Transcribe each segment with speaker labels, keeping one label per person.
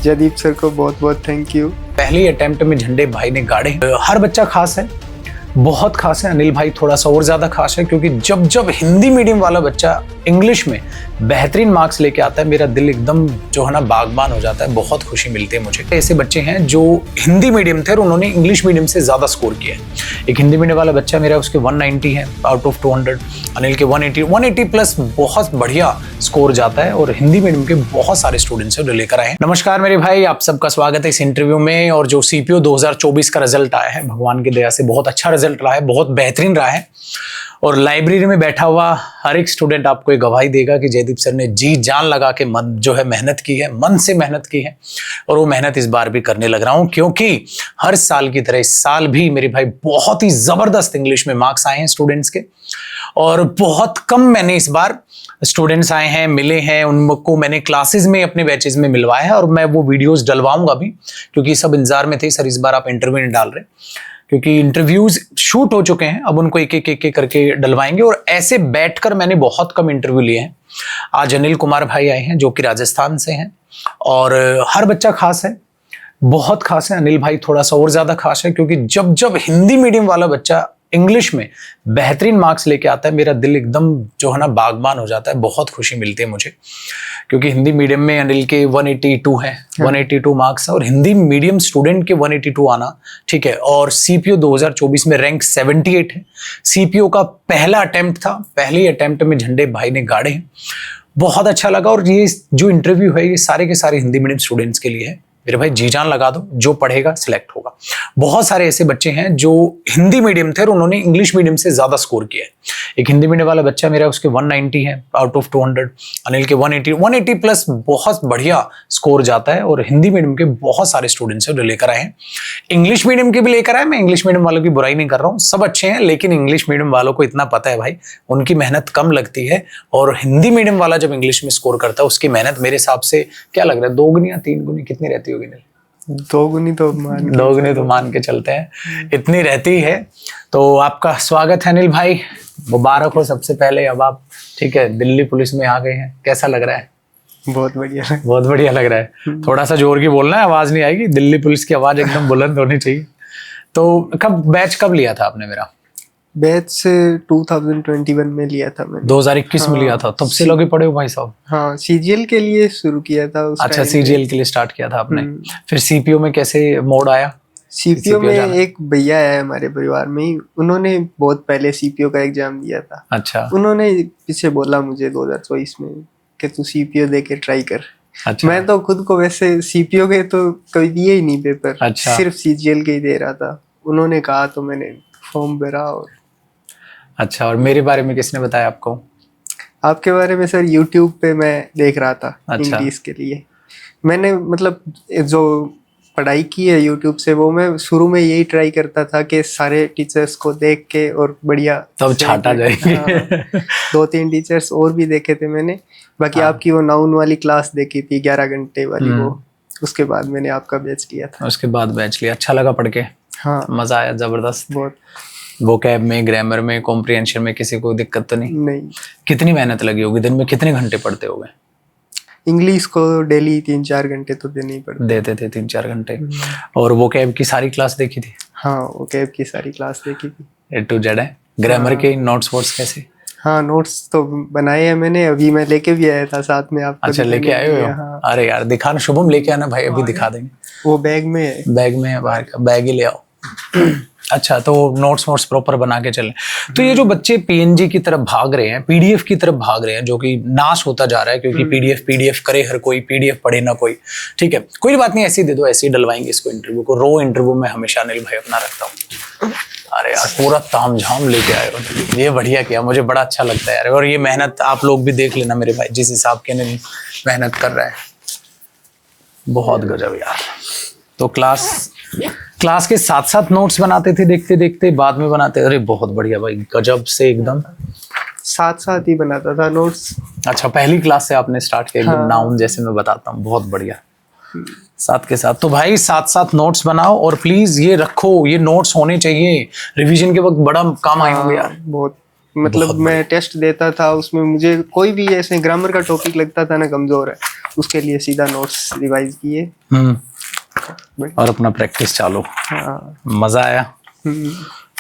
Speaker 1: Jaideep sir को बहुत बहुत थैंक यू।
Speaker 2: पहले अटेम्प्ट में झंडे भाई ने गाड़े। हर बच्चा खास है, बहुत खास है। अनिल भाई थोड़ा सा और ज्यादा खास है क्योंकि जब जब हिंदी मीडियम वाला बच्चा इंग्लिश में बेहतरीन मार्क्स लेके आता है, मेरा दिल एकदम जो है ना बागबान हो जाता है। बहुत खुशी मिलती है मुझे। ऐसे बच्चे हैं जो हिंदी मीडियम थे और उन्होंने इंग्लिश मीडियम से ज्यादा स्कोर किया है। एक हिंदी मीडियम वाला बच्चा मेरा, उसके 190 है आउट ऑफ 200। अनिल के 180 प्लस बहुत बढ़िया स्कोर जाता है और हिंदी मीडियम के बहुत सारे स्टूडेंट्स हैं जो लेकर आए हैं। नमस्कार मेरे भाई, आप सबका स्वागत है इस इंटरव्यू में। और जो सीपीओ 2024 का रिजल्ट आया है, भगवान की दया से बहुत अच्छा रिजल्ट रहा है, बहुत बेहतरीन रहा है। और लाइब्रेरी में बैठा हुआ हर एक स्टूडेंट आपको एक गवाही देगा कि जयदीप सर ने जी जान लगा के मन जो है मेहनत की है, मन से मेहनत की है। और वो मेहनत इस बार भी करने लग रहा हूं क्योंकि हर साल की तरह इस साल भी मेरे भाई बहुत ही जबरदस्त इंग्लिश में मार्क्स आए हैं स्टूडेंट्स के। और बहुत कम मैंने इस बार स्टूडेंट्स आए हैं, मिले हैं, उनको मैंने क्लासेस में अपने बैचेस में मिलवाया है और मैं वो वीडियोस डलवाऊंगा भी क्योंकि सब इंतजार में थे सर इस बार आप इंटरव्यू नहीं डाल रहे, क्योंकि इंटरव्यूज शूट हो चुके हैं। अब उनको एक एक करके डलवाएंगे। और ऐसे बैठकर मैंने बहुत कम इंटरव्यू लिए हैं। आज अनिल कुमार भाई आए हैं जो कि राजस्थान से हैं और हर बच्चा खास है, बहुत खास है। अनिल भाई थोड़ा सा और ज्यादा खास है क्योंकि जब जब हिंदी मीडियम वाला बच्चा इंग्लिश में बेहतरीन मार्क्स लेके आता है, मेरा दिल एकदम जो है ना बागबान हो जाता है। बहुत खुशी मिलती है मुझे क्योंकि हिंदी मीडियम में अनिल के 182 है, 182 मार्क्स है और हिंदी मीडियम स्टूडेंट के 182 आना ठीक है। और सीपीओ 2024 में रैंक 78 है। सीपीओ का पहला अटेम्प्ट था, पहले अटेम्प्ट में झंडे भाई ने गाड़े हैं। बहुत अच्छा लगा। और ये जो इंटरव्यू है ये सारे के सारे हिंदी मीडियम स्टूडेंट्स के लिए है। मेरे भाई जी जान लगा दो, जो पढ़ेगा सिलेक्ट होगा। बहुत सारे ऐसे बच्चे हैं जो हिंदी मीडियम थे और उन्होंने इंग्लिश मीडियम से ज्यादा स्कोर किया है। एक हिंदी मीडियम वाला बच्चा मेरा, उसके 190 है आउट ऑफ 200। अनिल के 180 प्लस बहुत बढ़िया स्कोर जाता है और हिंदी मीडियम के बहुत सारे स्टूडेंट्स हैं जो लेकर आए हैं। इंग्लिश मीडियम के भी लेकर आए। मैं इंग्लिश मीडियम वालों की बुराई नहीं कर रहा हूँ, सब अच्छे हैं, लेकिन इंग्लिश मीडियम वालों को इतना पता है भाई उनकी मेहनत कम लगती है। और हिंदी मीडियम वाला जब इंग्लिश में स्कोर करता है उसकी मेहनत मेरे हिसाब से क्या लग रहा है 2 गुनी या 3 गुनी कितनी रहती होगी?
Speaker 1: 2 गुनी तो
Speaker 2: मान के चलते हैं, इतनी रहती है। तो आपका स्वागत है अनिल भाई, मुबारक हो सबसे पहले। अब आप ठीक है दिल्ली पुलिस में आ गए हैं, कैसा लग रहा है?
Speaker 1: बहुत बढ़िया,
Speaker 2: बहुत बढ़िया लग रहा है। थोड़ा सा जोर की बोलना है, आवाज नहीं आएगी। दिल्ली पुलिस की आवाज एकदम बुलंद होनी चाहिए। तो बैच कब लिया था आपने? मेरा
Speaker 1: बैच से 2021 में लिया था मैंने।
Speaker 2: 2021 में लिया था, तब से लोग पढ़े हो भाई साहब?
Speaker 1: हाँ, सीजीएल के लिए शुरू किया था उस
Speaker 2: अच्छा, सीजीएल के लिए स्टार्ट किया था आपने। फिर सीपीओ में कैसे मोड़ आया?
Speaker 1: सीपीओ में एक भैया है हमारे परिवार में ही, उन्होंने बहुत पहले सीपीओ का एग्जाम दिया था।
Speaker 2: अच्छा।
Speaker 1: उन्होंने पीछे बोला मुझे 2024 में कि तू सीपीओ दे के ट्राई कर। अच्छा। मैं तो खुद को वैसे सीपीओ के तो कभी दिए ही नहीं पेपर। अच्छा। सिर्फ सीजीएल के ही दे रहा था। उन्होंने कहा तो मैंने फॉर्म भरा। और
Speaker 2: अच्छा, और मेरे बारे में किसने बताया आपको?
Speaker 1: आपके बारे में सर यूट्यूब पे मैं देख रहा था। अच्छा। इंग्लिश के लिए मैंने मतलब जो पढ़ाई की है यूट्यूब से, वो मैं शुरू में यही ट्राई करता था कि सारे टीचर्स को देख के और बढ़िया
Speaker 2: तब छाटा जाएगी।
Speaker 1: 2-3 टीचर्स और भी देखे थे मैंने। बाकी आपकी वो नाउन वाली क्लास देखी थी 11 घंटे वाली, वो उसके बाद मैंने आपका बैच लिया था।
Speaker 2: उसके बाद बैच लिया, अच्छा लगा पढ़ के? हाँ, मजा आया जबरदस्त।
Speaker 1: बहुत।
Speaker 2: वोकैब में, ग्रामर में, कॉम्प्रिहेंशन में किसी को दिक्कत तो नहीं? कितनी मेहनत लगी होगी? दिन में कितने घंटे पढ़ते होगे? इंग्लिश को डेली 3-4 घंटे तो देने ही पड़ते। देते थे 3-4 घंटे। और वोकैब की सारी क्लास देखी थी? हाँ, वोकैब की सारी क्लास देखी थी, A to Z है। ग्रामर के नोट्स वोट्स कैसे? हाँ, नोट्स तो बनाए हैं मैंने, अभी मैं लेके भी आया था साथ में। आप अच्छा लेके आए हो? हाँ। अरे यार दिखाना, शुभम लेके आना भाई, अभी दिखा देंगे। वो बैग में है। बैग में है, बाहर का बैग ही ले आओ। अच्छा, तो नोट्स प्रॉपर बना के चलें। तो ये जो बच्चे पीएनजी की तरफ भाग रहे हैं, पीडीएफ की तरफ भाग रहे हैं, जो कि नाश होता जा रहा है क्योंकि पीडीएफ करे हर कोई, पीडीएफ पढ़े ना कोई। ठीक है, कोई बात नहीं, ऐसे ही दे दो, ऐसे ही डलवाएंगे इसको इंटरव्यू को। रो इंटरव्यू में हमेशा अनिल भाई अपना रखता हूँ। अरे यार पूरा तामझाम लेके आए हो, ये बढ़िया किया, मुझे बड़ा अच्छा लगता है यार। और ये मेहनत आप लोग भी देख लेना मेरे भाई, जिस हिसाब के अनिल मेहनत कर रहा है, बहुत गजब यार। तो क्लास के साथ साथ नोट्स बनाते थे देखते देखते, बाद में बनाते? अरे बहुत बढ़िया भाई, गजब से एकदम
Speaker 1: साथ ही बनाता था नोट्स।
Speaker 2: अच्छा, पहली क्लास से आपने स्टार्ट किया? एकदम नाउन जैसे मैं बताता हूँ, बहुत बढ़िया। साथ के साथ तो भाई साथ नोट्स बनाओ और प्लीज ये रखो, ये नोट्स होने चाहिए, रिवीजन के वक्त बड़ा काम आए होंगे यार।
Speaker 1: बहुत मतलब मैं टेस्ट देता था, उसमें मुझे कोई भी ऐसे ग्रामर का टॉपिक लगता था ना कमजोर है, उसके लिए सीधा नोट्स रिवाइज किए
Speaker 2: और अपना प्रैक्टिस चालू।
Speaker 1: हाँ।
Speaker 2: मजा आया।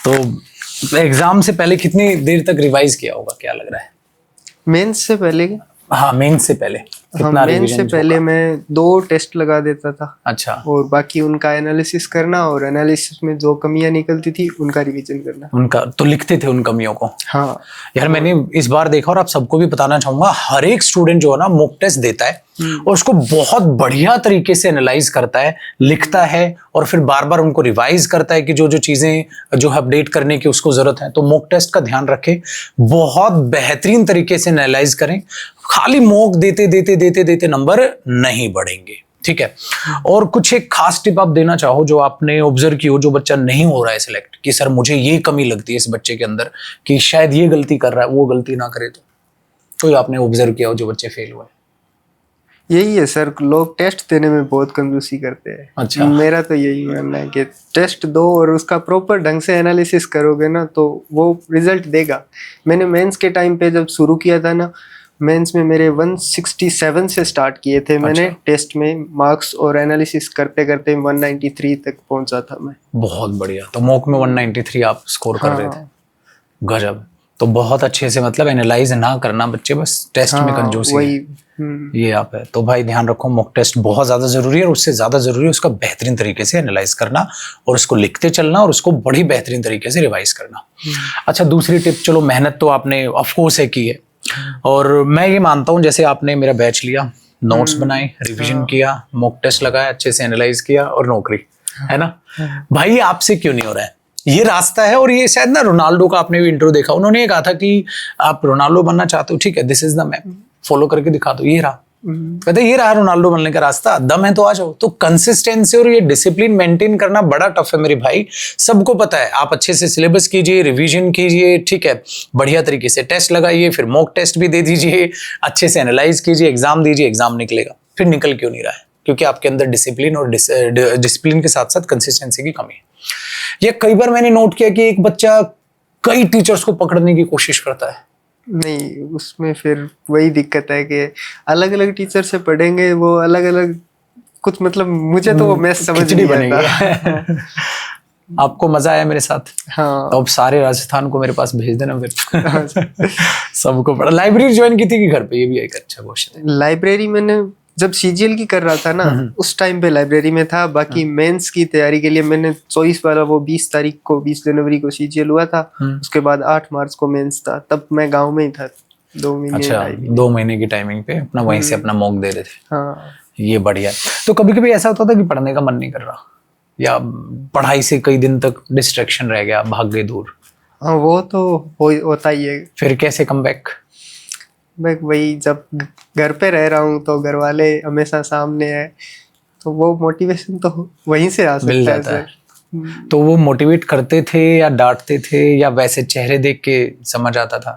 Speaker 2: तो एग्जाम से पहले कितनी देर तक रिवाइज किया होगा, क्या लग रहा है?
Speaker 1: मेंस से पहले?
Speaker 2: हाँ, मेंस से पहले
Speaker 1: हाँ, मेंस से पहले मैं 2 टेस्ट लगा देता था।
Speaker 2: अच्छा।
Speaker 1: और बाकी उनका एनालिसिस करना, और एनालिसिस में जो कमियां निकलती थी उनका रिवीजन करना।
Speaker 2: उनका तो लिखते थे उन कमियों को?
Speaker 1: हाँ
Speaker 2: यार, मैंने इस बार देखा, और आप सबको भी बताना चाहूंगा, हर एक स्टूडेंट जो है ना मॉक टेस्ट देता है और उसको बहुत बढ़िया तरीके से एनालाइज करता है, लिखता है, और फिर बार बार उनको रिवाइज करता है कि जो जो चीजें जो है अपडेट करने की उसको जरूरत है। तो मॉक टेस्ट का ध्यान रखें, बहुत बेहतरीन तरीके से एनालाइज करें। खाली मॉक देते देते देते देते नंबर नहीं बढ़ेंगे, ठीक है? और कुछ एक खास टिप आप देना चाहो जो आपने ऑब्जर्व की हो, जो बच्चा नहीं हो रहा है सिलेक्ट, कि सर मुझे ये कमी लगती है इस बच्चे के अंदर, कि शायद ये गलती कर रहा है, वो गलती ना करे, तो कोई आपने ऑब्जर्व किया हो जो बच्चे फेल हुए?
Speaker 1: यही है सर, लोग टेस्ट देने में बहुत कंजूसी करते हैं।
Speaker 2: अच्छा।
Speaker 1: मेरा तो यही मानना है कि टेस्ट दो और उसका प्रॉपर ढंग से एनालिसिस करोगे ना तो वो रिजल्ट देगा। मैंने मेंस के टाइम पे जब शुरू किया था ना, मेंस में मेरे 167 से स्टार्ट किए थे मैंने।
Speaker 2: अच्छा।
Speaker 1: टेस्ट में मार्क्स और एनालिसिस करते करते 193 तक पहुंचा था मैं।
Speaker 2: बहुत बढ़िया। तो मॉक में 193 आप स्कोर कर रहे थे? गजब। तो बहुत अच्छे से, मतलब एनालाइज ना करना बच्चे, बस टेस्ट में कंजूसी
Speaker 1: वही
Speaker 2: ये आप है। तो भाई ध्यान रखो, मॉक टेस्ट बहुत ज्यादा जरूरी है, और उससे ज्यादा जरूरी है उसका बेहतरीन तरीके से एनालाइज करना, और उसको लिखते चलना, और उसको बड़ी बेहतरीन तरीके से रिवाइज करना। अच्छा, दूसरी टिप, चलो मेहनत तो आपने ऑफ कोर्स है की है, और मैं ये मानता हूँ जैसे आपने मेरा बैच लिया, नोट्स बनाए, रिवीजन किया, मॉक टेस्ट लगाया, अच्छे से एनालाइज किया, और नौकरी, है ना? भाई आपसे क्यों नहीं हो रहा है? ये रास्ता है। और ये शायद ना रोनाल्डो का आपने भी इंट्रो देखा, उन्होंने ये कहा था कि आप रोनाल्डो बनना चाहते हो, ठीक है, this is the map, follow करके दिखा दो, ये रहा। कहते ये रहा रोनाल्डो बनने का रास्ता, दम है तो आ जाओ। तो कंसिस्टेंसी और ये डिसिप्लिन मेंटेन करना बड़ा टफ है मेरे भाई, सबको पता है। आप अच्छे से सिलेबस कीजिए, रिवीजन कीजिए, ठीक है, बढ़िया तरीके से टेस्ट लगाइए, फिर मॉक टेस्ट भी दे दीजिए, अच्छे से एनालाइज कीजिए, एग्जाम दीजिए, एग्जाम निकलेगा। फिर निकल क्यों नहीं रहा है? क्योंकि आपके अंदर डिसिप्लिन और डिसिप्लिन के साथ साथ कंसिस्टेंसी की कमी है। ये कई बार मैंने नोट किया कि एक बच्चा कई टीचर्स को पकड़ने की कोशिश करता है।
Speaker 1: नहीं, उसमें फिर वही दिक्कत है कि अलग अलग टीचर से पढ़ेंगे, वो अलग अलग कुछ, मतलब मुझे तो वो मैथ समझ नहीं आता।
Speaker 2: आपको मजा आया मेरे साथ?
Speaker 1: हाँ।
Speaker 2: तो अब सारे राजस्थान को मेरे पास भेज देना फिर। सबको पढ़ा। लाइब्रेरी ज्वाइन की थी कि घर पे? ये भी एक अच्छा क्वेश्चन है।
Speaker 1: लाइब्रेरी मैंने जब सीजीएल की कर रहा था ना, उस टाइम पे लाइब्रेरी में था। बाकी मेंस की तैयारी के लिए मैंने 24 वाला, वो 20 तारीख को, 20 जनवरी को सीजीएल हुआ था, उसके बाद 8 मार्च को मेंस था। तब मैं गांव में ही था 2 महीने।
Speaker 2: अच्छा, 2 महीने की टाइमिंग पे अपना वहीं से अपना मॉक दे रहे थे।
Speaker 1: हाँ।
Speaker 2: ये बढ़िया। तो कभी कभी ऐसा होता था कि पढ़ने का मन नहीं कर रहा, या पढ़ाई से कई दिन तक डिस्ट्रैक्शन रह गया, भाग गए दूर?
Speaker 1: हाँ, वो तो होता ही है।
Speaker 2: फिर कैसे कम बैक?
Speaker 1: मैं वही, जब घर पे रह रहा हूँ तो घर वाले हमेशा सामने है, तो वो मोटिवेशन तो वहीं से आ सकता है सर।
Speaker 2: तो वो मोटिवेट करते थे या डांटते थे, या वैसे चेहरे देख के समझ आता था?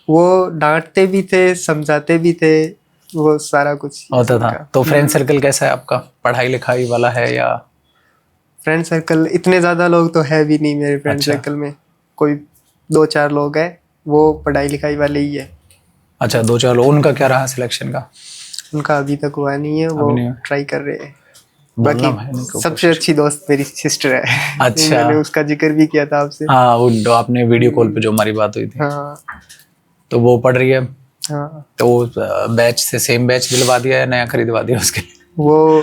Speaker 1: वो डांटते भी थे, समझाते भी थे, वो सारा कुछ
Speaker 2: होता था। तो फ्रेंड सर्कल कैसा है आपका? पढ़ाई लिखाई वाला है या?
Speaker 1: फ्रेंड सर्कल इतने ज्यादा लोग तो है भी नहीं मेरे फ्रेंड सर्कल में। कोई 2-4 लोग हैं, वो पढ़ाई लिखाई वाले ही है।
Speaker 2: अच्छा, 2-4 लोग। उनका क्या रहा सिलेक्शन का?
Speaker 1: उनका अभी तक हुआ नहीं है, वो ट्राई कर रहे हैं। बाकी सबसे अच्छी दोस्त मेरी सिस्टर है।
Speaker 2: अच्छा।
Speaker 1: मैंने उसका जिक्र भी किया था आपसे।
Speaker 2: हाँ, वो आपने वीडियो कॉल पे जो हमारी बात हुई थी।
Speaker 1: हाँ।
Speaker 2: तो वो पढ़ रही है?
Speaker 1: हाँ।
Speaker 2: तो बैच से सेम बैच दिलवा दिया या नया खरीदवा दिया उसके?
Speaker 1: वो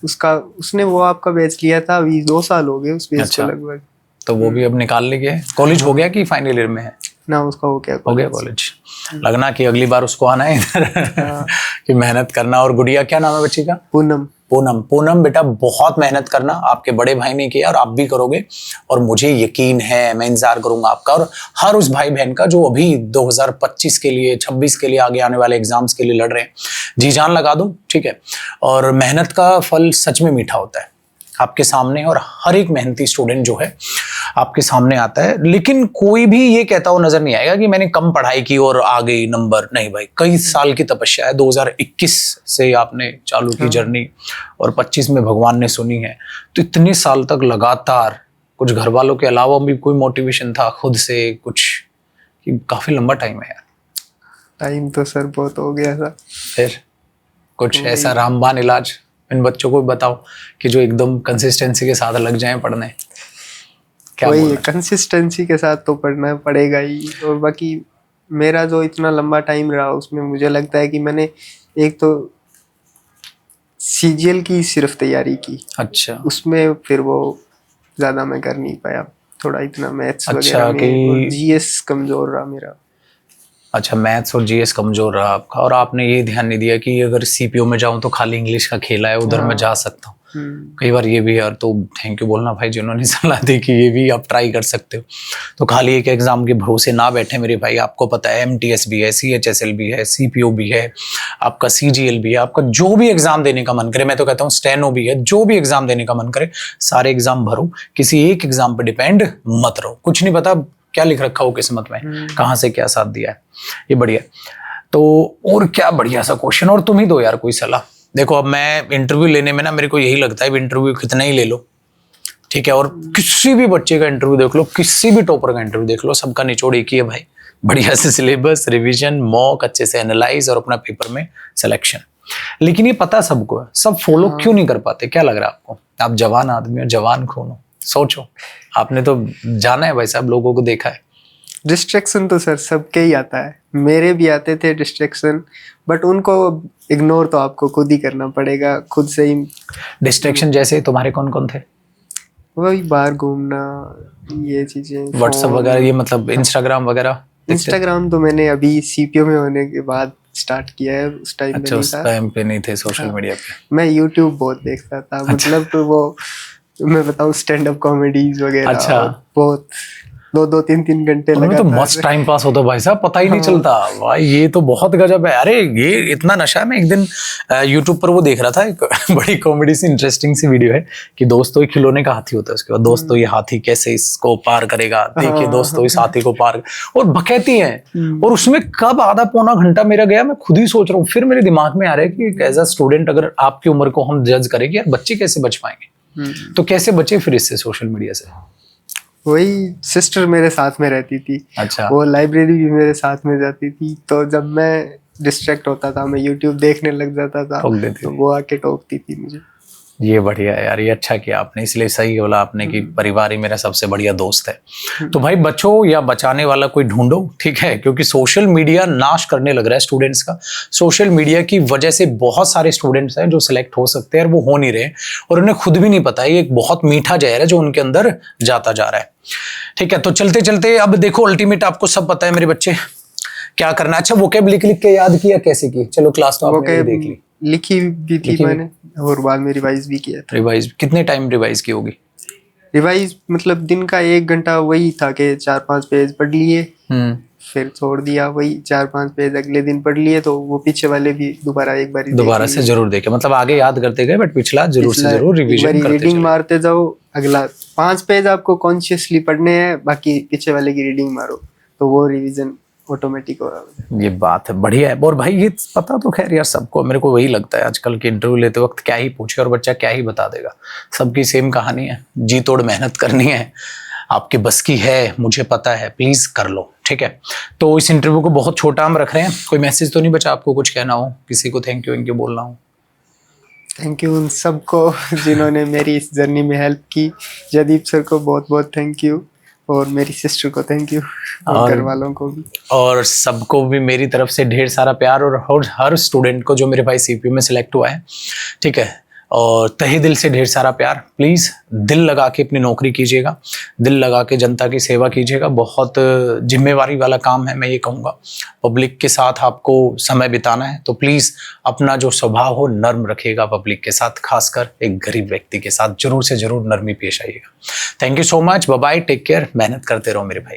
Speaker 1: उसने वो आपका बैच लिया था, अभी 2 साल हो गए उस बैच को लगभग।
Speaker 2: तो वो भी अब निकाल ले गया? कॉलेज हो गया कि फाइनल ईयर में है?
Speaker 1: ना, उसका हो गया
Speaker 2: कॉलेज। लगना कि अगली बार उसको आना है इधर। कि मेहनत करना। और गुड़िया, क्या नाम है बच्ची का?
Speaker 1: पूनम।
Speaker 2: पूनम बेटा, बहुत मेहनत करना, आपके बड़े भाई ने किया और आप भी करोगे, और मुझे यकीन है, मैं इंतजार करूंगा आपका और हर उस भाई बहन का जो अभी 2025 के लिए, 26 के लिए, आगे आने वाले एग्जाम्स के लिए लड़ रहे हैं। जी जान लगा दो, ठीक है? और मेहनत का फल सच में मीठा होता है आपके सामने, और हर एक मेहनती स्टूडेंट जो है आपके सामने आता है। लेकिन कोई भी ये कहता हुआ नजर नहीं आएगा कि मैंने कम पढ़ाई की और आ गई नंबर। नहीं भाई, कई साल की तपस्या है। 2021 से आपने चालू की जर्नी, और 25 में भगवान ने सुनी है। तो इतने साल तक लगातार कुछ घर वालों के अलावा भी कोई मोटिवेशन था खुद से कुछ, कि काफी लंबा टाइम है यार।
Speaker 1: टाइम तो सर बहुत हो गया था।
Speaker 2: फिर कुछ ऐसा रामबाण इलाज इन बच्चों को बताओ कि जो एकदम कंसिस्टेंसी के साथ लग जाएं पढ़ने। क्या
Speaker 1: वही कंसिस्टेंसी के साथ तो पढ़ना पड़ेगा ही। और बाकी मेरा जो इतना लंबा टाइम रहा उसमें मुझे लगता है कि मैंने एक तो सीजीएल की सिर्फ तैयारी की।
Speaker 2: अच्छा।
Speaker 1: उसमें फिर वो ज्यादा मैं कर नहीं पाया, थोड़ा इतना मैथ्स
Speaker 2: अच्छा,
Speaker 1: वगैरह में और जीएस कमजोर रहा मेरा।
Speaker 2: अच्छा, मैथ्स और जीएस कमजोर रहा आपका, और आपने ये ध्यान नहीं दिया कि अगर सीपीओ में जाऊं तो खाली इंग्लिश का खेला है, उधर मैं जा सकता हूँ। कई बार ये भी यार, तो थैंक यू बोलना भाई जिन्होंने सलाह दी कि ये भी आप ट्राई कर सकते हो। तो खाली एक एग्जाम के भरोसे ना बैठे मेरे भाई, आपको पता है एमटीएस भी है, सीएचएसएल भी है, सीपीओ भी है, आपका सीजीएल भी है, आपका जो भी एग्जाम देने का मन करे, मैं तो कहता हूँ स्टेनो भी है, जो भी एग्जाम देने का मन करे सारे एग्जाम भरो, किसी एक एग्जाम पर डिपेंड मत रहो। कुछ नहीं पता क्या लिख रखा हो किस्मत में, कहाँ से क्या साथ दिया है, ये बढ़िया। तो और क्या बढ़िया सा क्वेश्चन, और तुम ही दो यार कोई सलाह। देखो अब मैं इंटरव्यू लेने में ना, मेरे को यही लगता है इंटरव्यू कितना ही ले लो, ठीक है, और किसी भी बच्चे का इंटरव्यू देख लो, किसी भी टॉपर का इंटरव्यू देख लो, सबका निचोड़ एक ही है भाई, बढ़िया से सिलेबस, रिवीजन, मॉक, अच्छे से एनालाइज और अपना पेपर में सिलेक्शन। लेकिन ये पता सबको है, सब फॉलो क्यों नहीं कर पाते? क्या लग रहा है आपको? आप जवान आदमी हो, जवान खून हो, सोचो, आपने तो जाना है भाई साहब, लोगों को देखा है।
Speaker 1: डिस्ट्रैक्शन तो सर सबके ही आता है, मेरे भी आते थे डिस्ट्रैक्शन, बट उनको इग्नोर तो आपको खुद ही करना पड़ेगा, खुद से ही।
Speaker 2: डिस्ट्रैक्शन जैसे तुम्हारे कौन कौन थे?
Speaker 1: वही बाहर घूमना, ये चीजें,
Speaker 2: व्हाट्सएप वगैरह, ये मतलब इंस्टाग्राम वगैरह?
Speaker 1: इंस्टाग्राम तो मैंने अभी सीपीओ में होने के बाद स्टार्ट किया है, उस टाइम
Speaker 2: अच्छा, उस टाइम पे नहीं थे सोशल मीडिया पे।
Speaker 1: मैं यूट्यूब बहुत देखता था।
Speaker 2: अच्छा।
Speaker 1: मतलब तो वो मैं बताऊं स्टैंड अप कॉमेडीज वगैरह।
Speaker 2: अच्छा।
Speaker 1: बहुत 2-3 घंटे
Speaker 2: लगा, तो मस्त टाइम पास होता भाई साहब, पता ही नहीं चलता भाई, ये तो बहुत गजब है। अरे ये इतना नशा है। मैं एक दिन यूट्यूब पर वो देख रहा था, एक बड़ी कॉमेडी सी इंटरेस्टिंग सी वीडियो है कि दोस्तों ये खिलौने का हाथी होता है, उसके बाद दोस्तों ये हाथी कैसे इसको पार करेगा, देखिए दोस्तों इस हाथी को पार, और बकैती है। और उसमें कब आधा पौना घंटा मेरा गया मैं खुद ही सोच रहा हूँ। फिर मेरे दिमाग में आ रहा है कि एज अ स्टूडेंट अगर आपकी उम्र को हम जज करें कि यार बच्चे कैसे बच पाएंगे, तो कैसे बचे फिर इससे, सोशल मीडिया से?
Speaker 1: वही सिस्टर मेरे साथ में रहती थी।
Speaker 2: अच्छा।
Speaker 1: वो लाइब्रेरी भी मेरे साथ में जाती थी, तो जब मैं डिस्ट्रैक्ट होता था, मैं यूट्यूब देखने लग जाता था, तो वो आके टोकती थी मुझे।
Speaker 2: ये बढ़िया है यार, ये अच्छा किया आपने, इसलिए सही बोला आपने कि परिवार ही मेरा सबसे बढ़िया दोस्त है। तो भाई बचो या बचाने वाला कोई ढूंढो, ठीक है, क्योंकि सोशल मीडिया नाश करने लग रहा है स्टूडेंट्स का। सोशल मीडिया की वजह से बहुत सारे स्टूडेंट्स हैं जो सिलेक्ट हो सकते हैं और वो हो नहीं रहे, और उन्हें खुद भी नहीं पता है। ये एक बहुत मीठा जहर है जो उनके अंदर जाता जा रहा है, ठीक है। तो चलते चलते अब देखो, अल्टीमेट आपको सब पता है मेरे बच्चे, क्या करना। अच्छा, वोकैब लिख लिख के याद किया, कैसे की? चलो क्लास तो आपने देख ली,
Speaker 1: लिखी भी थी मैंने, और बाद में रिवाइज भी किया था।
Speaker 2: रिवाइज कितने टाइम रिवाइज की होगी?
Speaker 1: रिवाइज मतलब दिन का 1 घंटा वही था कि 4-5 पेज पढ़ लिए, फिर छोड़ दिया, वही 4-5 पेज अगले दिन पढ़ लिए, तो वो पीछे वाले भी दोबारा
Speaker 2: से जरूर देखे, मतलब आगे याद करते गए बट पिछला जरूर से जरूर रिवीजन करते
Speaker 1: रीडिंग मारते जाओ। अगला 5 पेज आपको कॉन्शियसली पढ़ने हैं, बाकी पीछे वाले की रीडिंग मारो, तो वो रिवीजन ऑटोमेटिक हो रहा है।
Speaker 2: ये बात है, बढ़िया है। और भाई ये पता तो खैर यार सबको, मेरे को वही लगता है आजकल के इंटरव्यू लेते वक्त क्या ही पूछे और बच्चा क्या ही बता देगा। सबकी सेम कहानी है, जी तोड़ मेहनत करनी है, आपके बस की है, मुझे पता है, प्लीज कर लो, ठीक है। तो इस इंटरव्यू को बहुत छोटा हम रख रहे हैं। कोई मैसेज तो नहीं बचा आपको, कुछ कहना हो, किसी को थैंक यू बोलना हो?
Speaker 1: थैंक यू उन सबको जिन्होंने मेरी इस जर्नी में हेल्प की। जयदीप सर को बहुत बहुत थैंक यू, और मेरी सिस्टर को थैंक यू, और घर वालों को भी, और
Speaker 2: सबको भी मेरी तरफ से ढेर सारा प्यार, और हर स्टूडेंट को जो मेरे भाई सीपीयू में सिलेक्ट हुआ है, ठीक है, और तहे दिल से ढेर सारा प्यार। प्लीज़ दिल लगा के अपनी नौकरी कीजिएगा, दिल लगा के जनता की सेवा कीजिएगा। बहुत जिम्मेवारी वाला काम है, मैं ये कहूँगा। पब्लिक के साथ आपको समय बिताना है, तो प्लीज़ अपना जो स्वभाव हो नर्म रखिएगा पब्लिक के साथ, खासकर एक गरीब व्यक्ति के साथ जरूर से जरूर नरमी पेश आइएगा। Thank you so much, bye bye, take care, मेहनत करते रहो मेरे भाई।